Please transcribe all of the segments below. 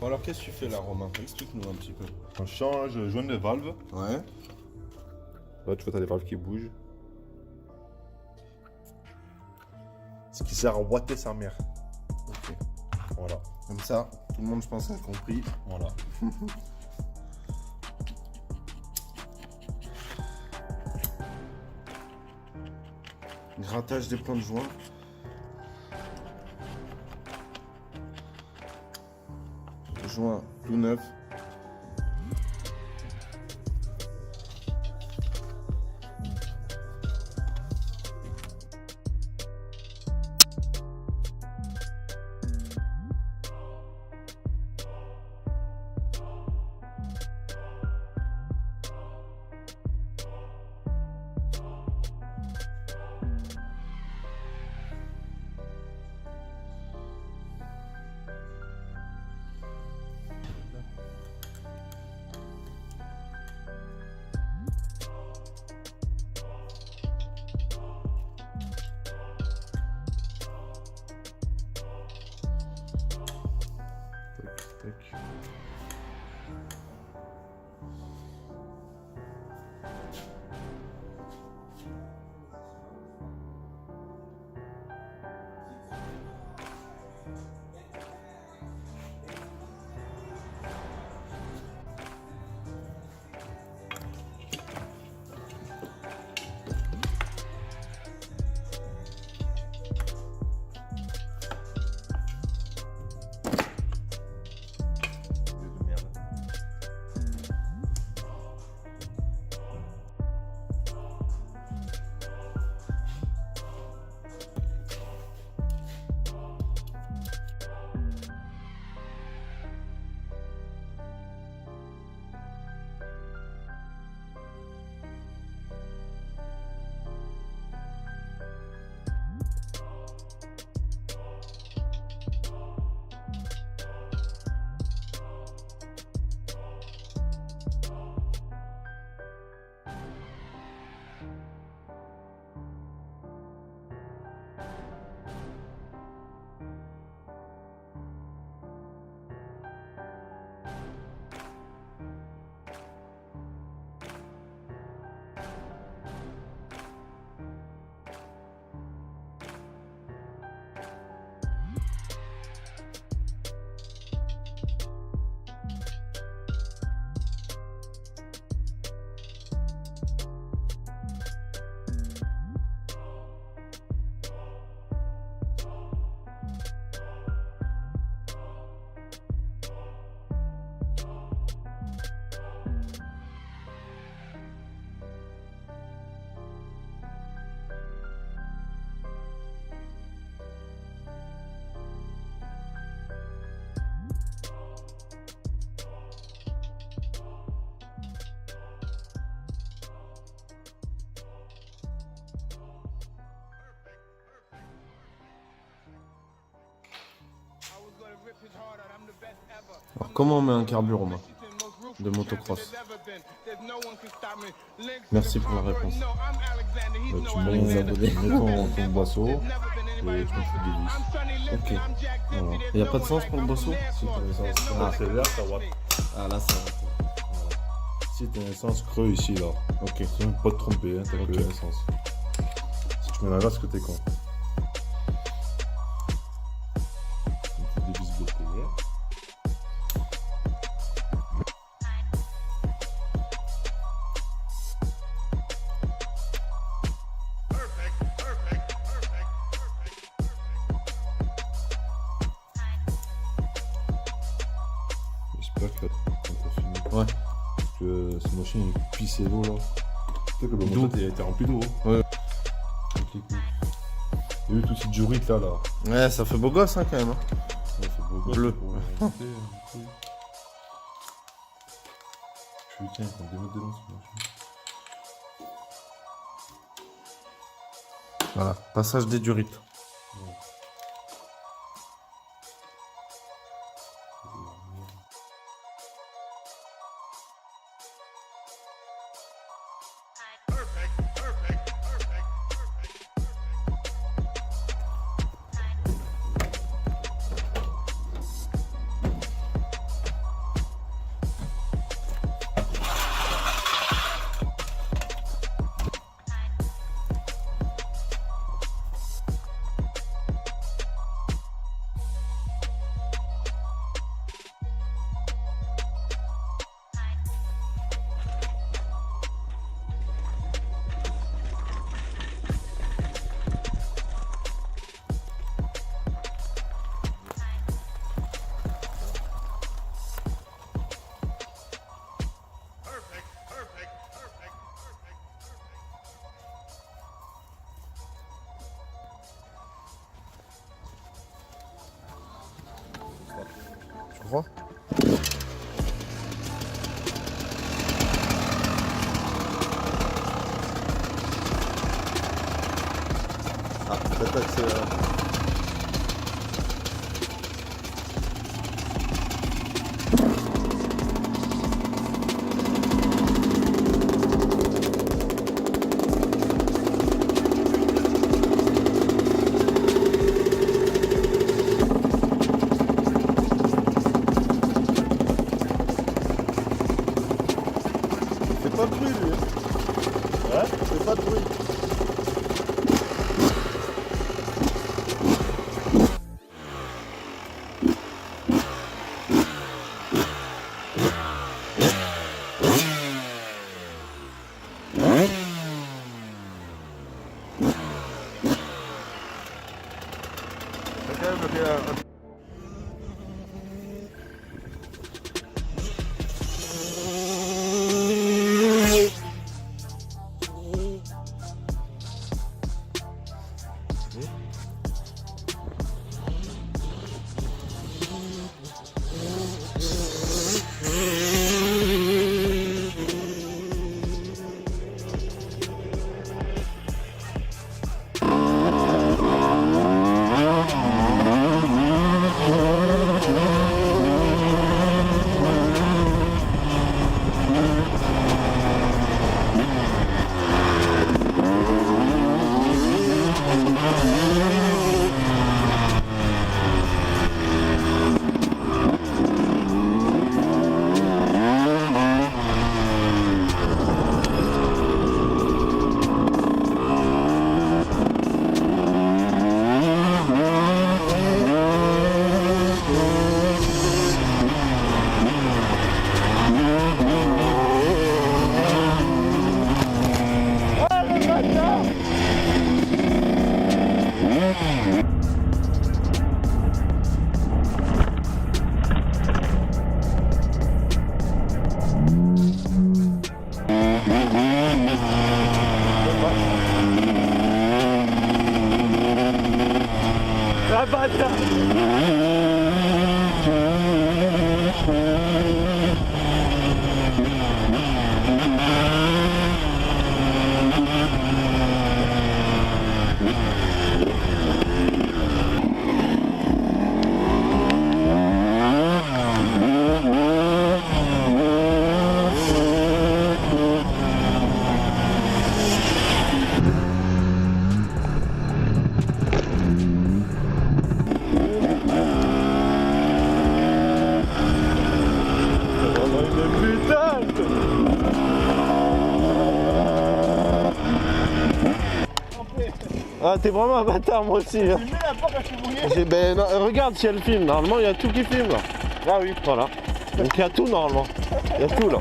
Bon alors qu'est-ce que tu fais là, Romain? Explique-nous un petit peu. On change joint de valve. Ouais. Là tu vois t'as les valves qui bougent. Ce qui sert à boîter sa mère. Ok. Voilà. Comme ça, tout le monde je pense a compris. Voilà. Grattage des plans de joint. Joint tout neuf. Tac. Alors, comment on met un carburant, moi, de motocross? Merci pour la réponse. Tu Les mets, abonnés. tu mets ton boisseau et tu mets des vis. Ok. Voilà. Il n'y a pas de sens pour le bosso? Si ton essence accélère, ça va. Ah là, ça va. Si ton essence creux ici, là. Ok. Tu ne pas te tromper, hein, t'as Ok. que l'essence. Si tu mets la glace, que t'es con. Une petite dévisse bouteille. J'espère que quand t'as fini. Ouais. Parce que cette machine est pissée d'eau là. Tu sais que le D'eau. moteur il a été rempli d'eau. Hein. Ouais. Ok, cool. Il y a eu tout ce durite là. Ouais, ça fait beau gosse, hein, quand même. Hein. Ouais, c'est beau gosse, Bleu. pour remonter, un peu. Putain, il prend des mètres de long cette machine. Voilà, passage des durites. Tu crois? Ah, peut-être accélérer. Fais pas de bruit, lui. Ouais? Fais pas de bruit. Ah, t'es vraiment un bâtard, moi aussi. Hein. Tu mets la porte, je suis mouillé. Ben, non, regarde si elle filme. Normalement, il y a tout qui filme là. Ah oui. Voilà. Donc, il y a tout normalement. Il y a tout là.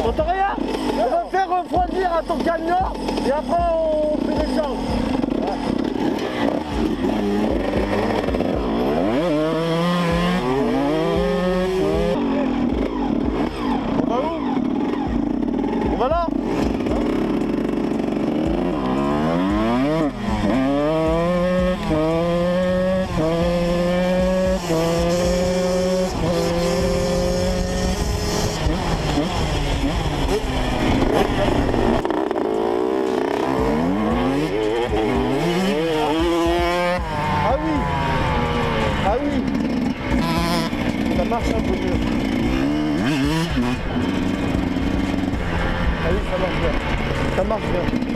T'entends rien? On va faire refroidir à ton camion et après on fait des changes. On va où? On va là? Ah oui, ça marche un peu mieux. Ah oui, ça marche bien. Ça marche bien.